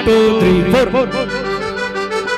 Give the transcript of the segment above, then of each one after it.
2 3 4।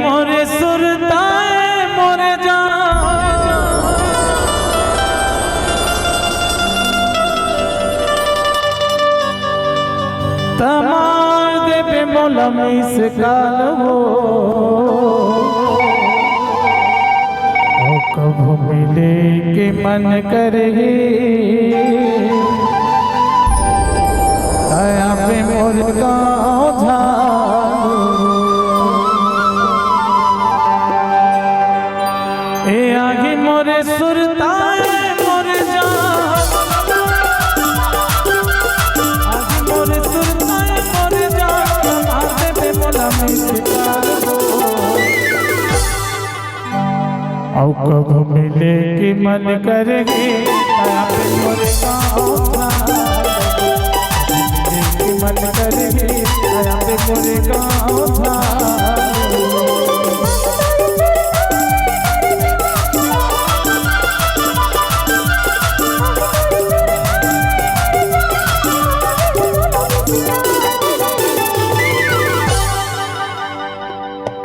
मोरे सुरताए मोरे जा तमार दे पे मोला मिस काल हो कब मिले के मन करे आया पे मोर गाँव झा ए आगे मोरे सुरताए मोरे जा आगे मोरे सुरताए मोरे जा माथे पे मोला मिसकार हो औ कब मिले के मन करेगी आया पे मोरे गाँव मिले के मन करेगी आया पे मोरे गाँव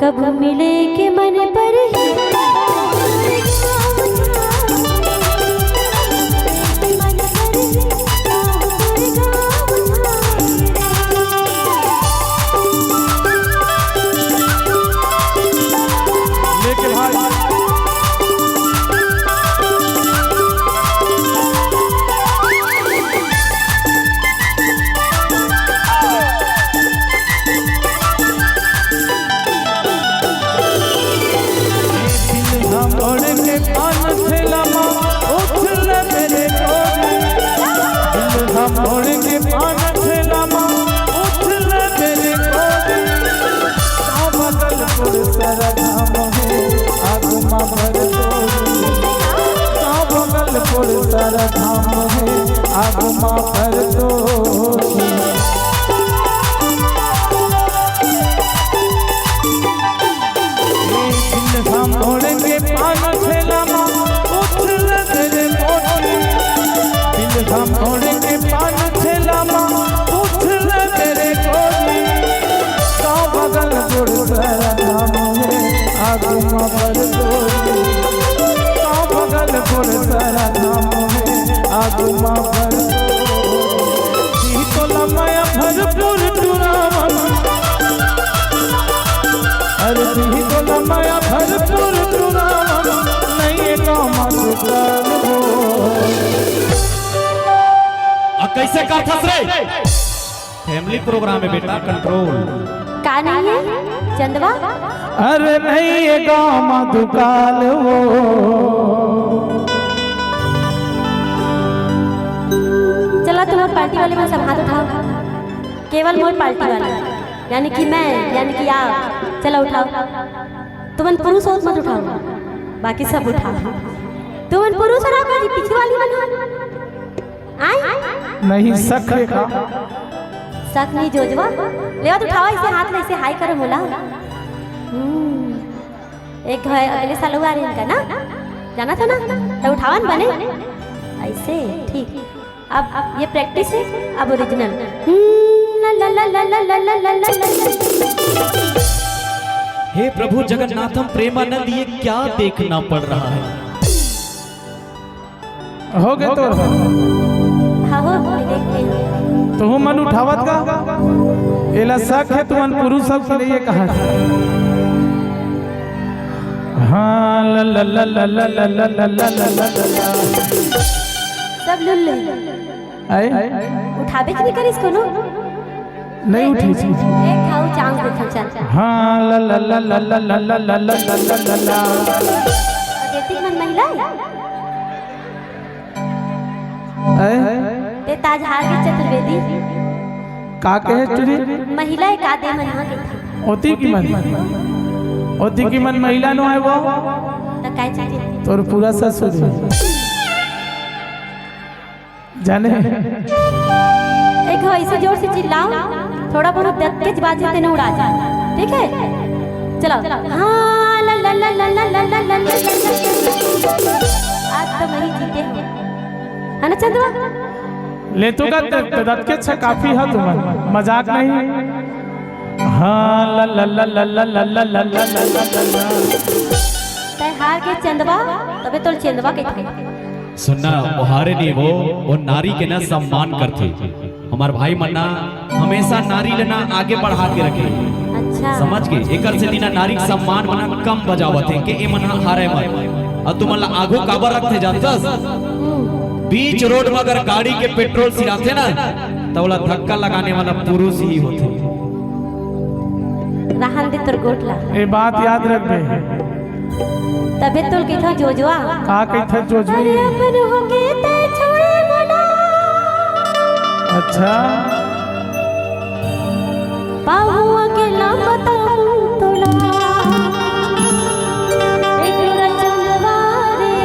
कब मिले के मन पर ही मोड़ के पान ठेलामा उछल मेरे कोडी बगलपुर सरधाम है आगुमा भर तो बगलपुर सरधाम है आगुमा भर तो मोड़ के पान ठेलामा उछल मेरे कोडी मोड़ के पान ठेलामा उछल तेरे कोडी गाँव बगलपुर सरधाम है आगुमा पर तोरी गाँव बगलपुर सरधाम है आगुमा पर तोरी तो लमाया भरपुर टुरावन अरे ती तो लमाया भरपुर टुरावन नहीं गाँव मधुकर हो कैसे का फंस रे फैमिली प्रोग्राम है बेटा कंट्रोल का नहीं है चंदवा अरे नहीं ये गाँव मधुकाल हो चला तुम्हारे पार्टी वाले में सब हाथ उठाओ केवल मोर पार्टी वाले यानी कि मैं यानी कि आप चलो उठाओ तुमन पुरुष हो मत उठाओ बाकी सब उठाओ तुमन पुरुष और आप पीछे वाली बनो नहीं सक का सक नहीं जोजवा ले तो उठाओ इसे हाथ में इसे हाई करो मोला एक है अगले साल हुआ रे इनका ना जाना था ना तो उठावन बने ऐसे ठीक अब ये प्रैक्टिस है, अब ओरिजिनल। ला ला ला ला ला ला ला ला ला ला। हे प्रभु जगन्नाथम प्रेमानंद, ये क्या देखना पड़ रहा है? हो गए तो हाँ हो देखते हैं। तो मन उठावत का एला शक है तुमन पुरुष सब के लिए कहा हाँ ला ला ला ला ला ला ला ला ला ला ला ला। सब लुल्लू आए उठावे की नहीं करी इसको नो नहीं उठी थी। एक खाओ चांस देखो चल। हाँ ला ला ला ला ला ला ला ला ला ला ला ला ला। देती मन महिला आए ते ताजहार के चतुर्वेदी का कहे चुरी महिला एक आदे मन यहाँ के थी होती की मन महिला नो है वो तो काय चीज तोर पूरा ससुर जाने एक हो ऐसे जोर से चिल्लाओ, थोड़ा बहुत तेज बाजे तेने उड़ा जा, ठीक है? चलो हाँ ला ला ला ला ला ला ला ला ला। आज तो वही जीते हो, है ना चंदवा? ले तो का दत्त के अच्छा काफी है तुम मजाक नहीं। हाँ ला ला ला ला ला ला ला ला ला ला ला। तय हार के चंदवा तबे तो चंदवा के थे। सुनना ओहारे नहीं वो नारी के ना सम्मान करते। हमार भाई मन्ना हमेशा नारी लेना आगे बढ़ा के रखे। अच्छा समझ के एकर से दिना नारी के सम्मान मना कम बजावत है कि ए मना हारे मत। और तुम आगो काबर रखते जानतस? बीच रोड में अगर गाड़ी के पेट्रोल सिराते ना तो वाला धक्का लगाने वाला पुरुष ही होते। रहन दे तोर गोटला, ये बात याद रख बे। तबे तो के था जोजवा का कहता जोजवा? अरे अपन हो के ते छोड़े मना। अच्छा पाहुआ के नाम बताऊं तोला एक रचनवा रे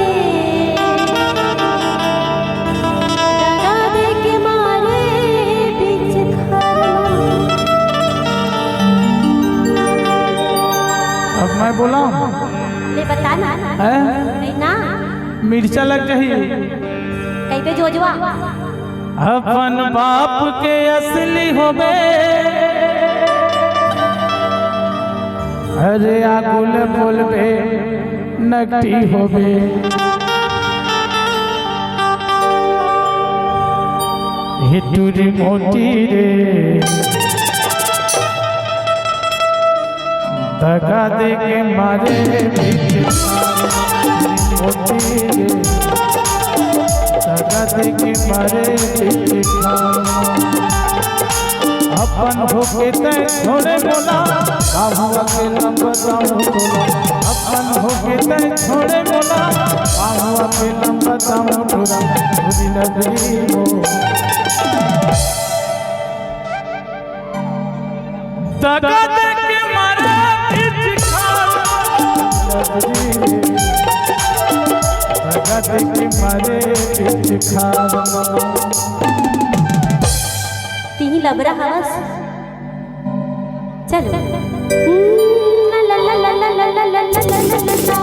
डरा दे के मारे बीच खाना। अब मैं बोला ले बता ना है नहीं ना मिर्चा लग जाही। कहीं पे जोजवा अपन बाप के असली होबे अरे आगुल बोलबे नकटी होबे। हिटूरी मोटी रे धगा दे के मारे मोटी रे धगा दे के मारे अपन होके तय छोड़े बोला बाहुआ के लंब बताऊं तोला। अपन होके तय छोड़े बोला बाहुआ के लंब बताऊं तोला। बुरी नगरी हो धगा दे के मारे धगा दे के मारे तीन लबरा हवस चल ला ला ला ला ला ला ला ला ला ला ला।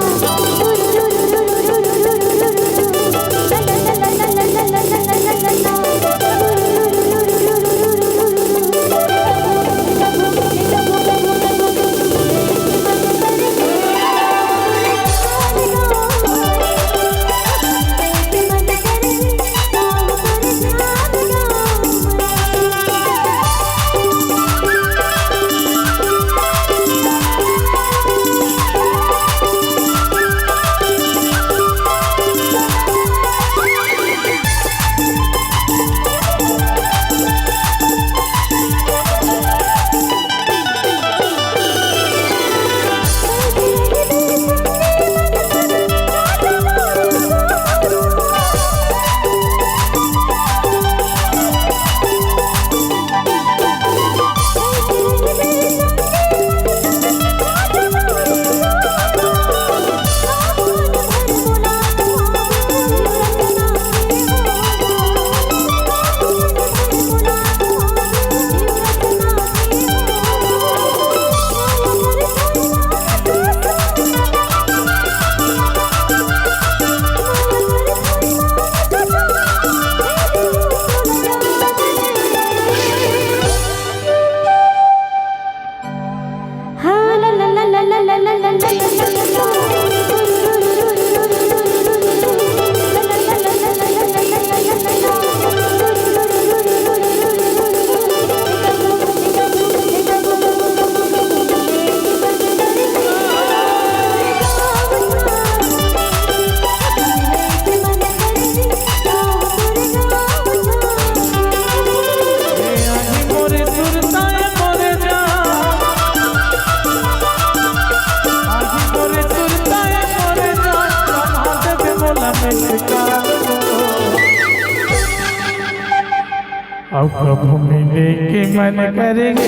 अब कब मिले के मन करेंगे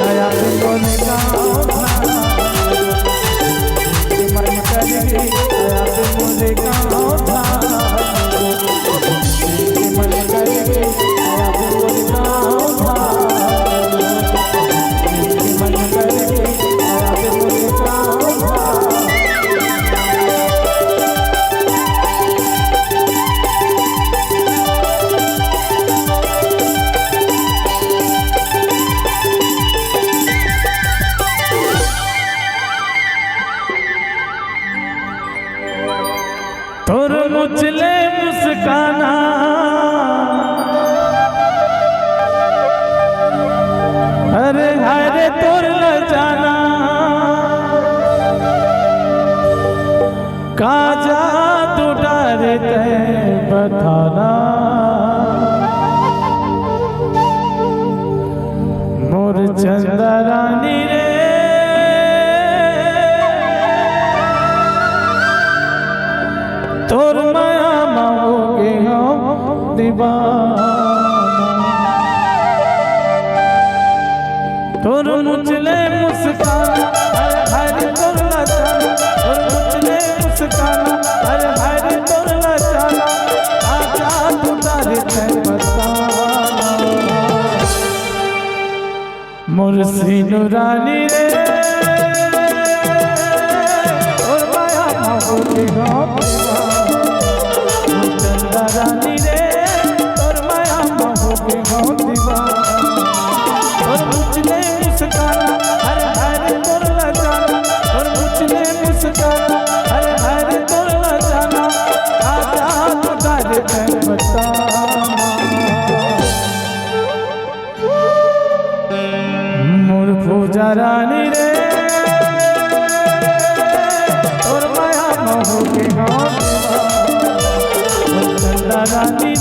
दया पे बोले गाँव मन करेंगे दया पे बोले गाँव मन करेंगे दया पे बोले गाँव मन करेंगे दया पे बोले गाँव। तोर मुझले मुस्काना अरे हरे तोर ल जाना काजा तू डरे ते बताना मोर चंदा रानी रे तोर माया मांगोगे हम दीवाना तोर मुझले मुस्काना हर हर तोर लचाना तोर मुझले मुस्काना हर हर तोर लचाना आजा तू तारे ते बताना मोर सीनु रानी रे तोर माया मांगोगे हम रानी रे तोर माया मोह हो दीवाना तोर मुझले मुस्काना हर हर तोर लजाना तोर मुझले मुस्काना हर हर तोर लजाना आजा तू तारे ते बताना मोर पूजा रानी रे तोर माया मोह हो दीवाना रानी